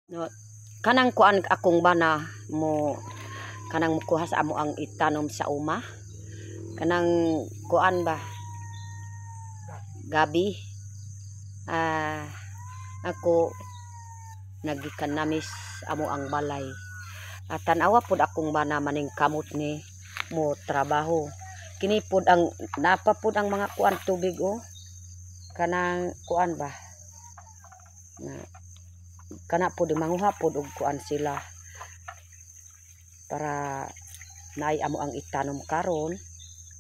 No, kanang kuan akong bana mo kanang mukuha sa amo ang itanom sa uma. Kanang kuan ba? Gabi. Ako nagikan namis amo ang balay. At tanawa pod akong bana maning kamot ni mo trabaho. Kini pod ang napapod ang mga kuan tubig kanang kuan ba? Kana pod manguha pod og kuan sila para naay amo ang itanom karon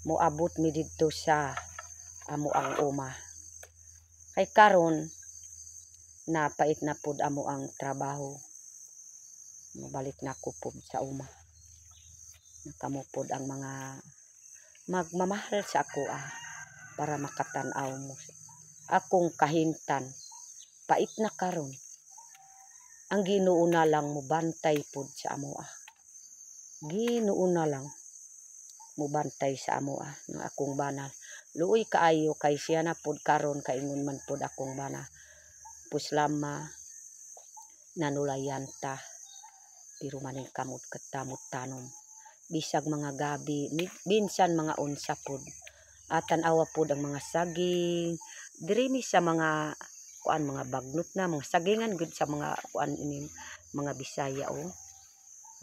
moabot mi didto sa amo ang uma. Kay karon napait na pod amo ang trabaho. Mabalik na ko pod sa uma. Nakamo pod ang mga magmamahal sa ako para makatan-aw mo akong kahintan. Pait na karon. Ang Ginoo na lang mo bantay pod sa amo Ginoo na lang mo bantay sa amo ng akong bana. Luoy kaayo kay siya na pod karon kaingon man pod akong bana. Puslama nanulayan ta pero maning kamot katamot tanom. Bisag mga gabi, binsan mga unsa pod. Tan-awa pod ang mga saging, diri mi sa mga kuan mga bagnot na mga sagingan gud sa mga kuan ini mga Bisaya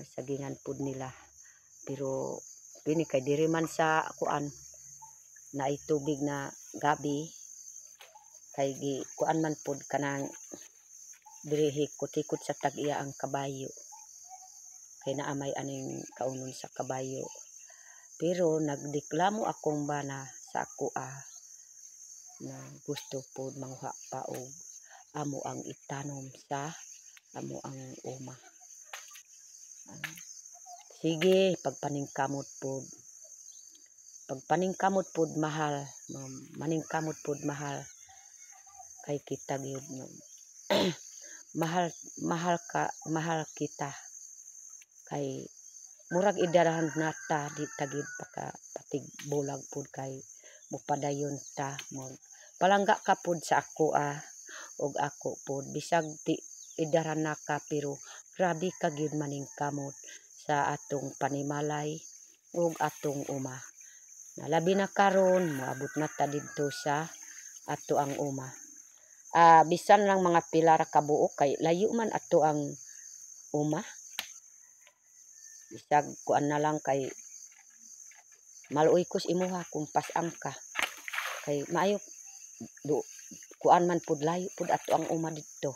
sagingan pod nila. Pero kini kay diri man sa kuan na tubig na gabi kay gi kuan man pod kanang diri hikot-hikot sa tag-iya ang kabayo. Kay naamay aning kaunon sa kabayo. Pero nagdeklamo akong bana sa ako na gusto pod manguha pa og amo ang itanom sa amo ang uma. Sige, pagpaningkamot pod. Pagpaningkamot pod mahal, maningkamot pod mahal. Kay kita gyud mahal kita. Kay murag idarahan nata di tagid patig bulag pod kay mupadayon ta palangga ka pod sa ako og ako pod bisag ti idaran naka pero grabe ka gyud maningkamot sa atong panimalay ug atong uma. Labi na karon moabot na ta didto sa ato ang uma. Bisan lang mga pila ra ka buok kay layo man ato ang uma. Bisag kuan na lang kay maluoy kos imuha kung pas-ang ka. Kay maayo kuan man pod layo pod ato ang uma didto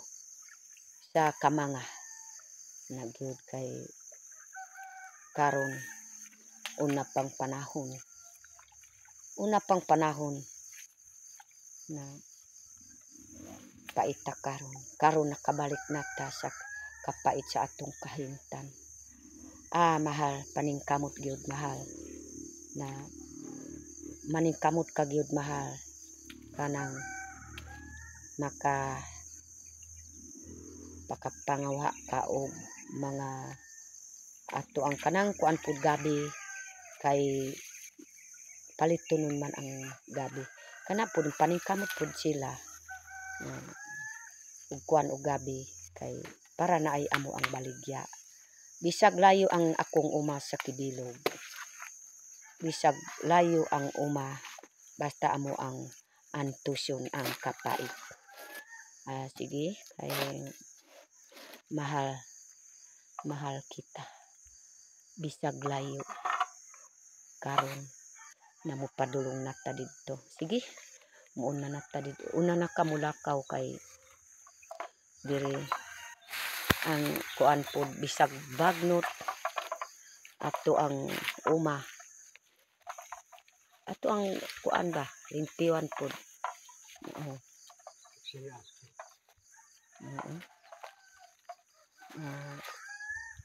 sa Kamanga. Nagyud kay karon una pang panahon. Una pang panahon na paita karon. Karon nakabalik na ta sa kapait sa atong kahintan. Mahal paningkamot gyud mahal na maningkamot ka gyud mahal kanang pakapangawa ka og mga ato ang kanang kuan pod gabi kay palitonon man ang gabi kana pod paningkamot pod sila ug kuan og gabi kay para naay amo ang baligya. Bisag layo ang akong uma sa Kibilog. Bisag layo ang uma basta amo ang antuson ang kapait. Sige kay mahal kita. Bisag layo karon na mopadulong nata didto. Sige, muuna nata didto. Una na ka mulakaw kay diri ang kuan pod bisag bagnot ato ang uma. Ato ang kuan ba limpiwan pod.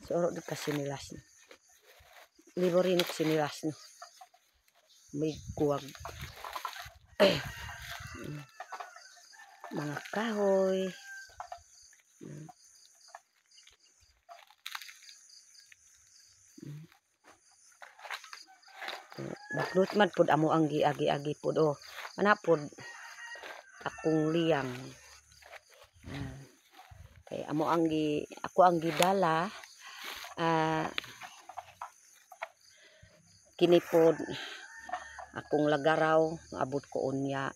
Soro di ka sinilas no. Liborinok sinilas no. May kuwag. Mga kahoy. Bagnot man pod amo ang giagi-agi pod ana pod akong liyang. Kay ako ang gidala kini pod akong lagaraw abot ko unya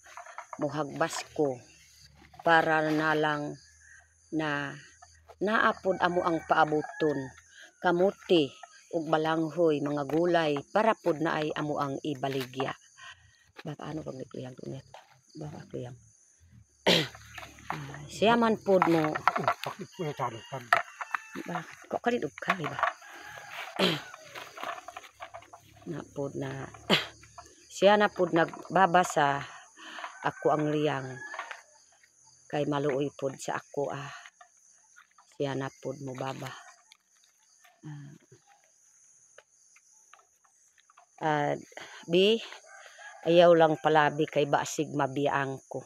muhagbas ko para na lang na naapod amo ang paabuton kamuti ug balanghoy mga gulay para pod na ay amo ang ibaligya. Ano pag nagkuyang dunit baka kuyang siya man pod mo kok kalit og kay ba na pod na siya na pod nagbabasa ako ang liyang kay maluoy pod sa ako siya na pod mo baba bi ayaw lang palabi kay basig mabiang ko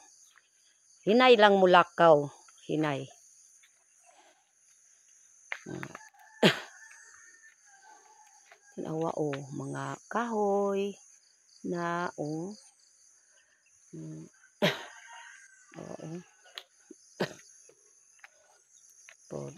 hinay lang mulakaw hinay tanawa mga kahoy na pod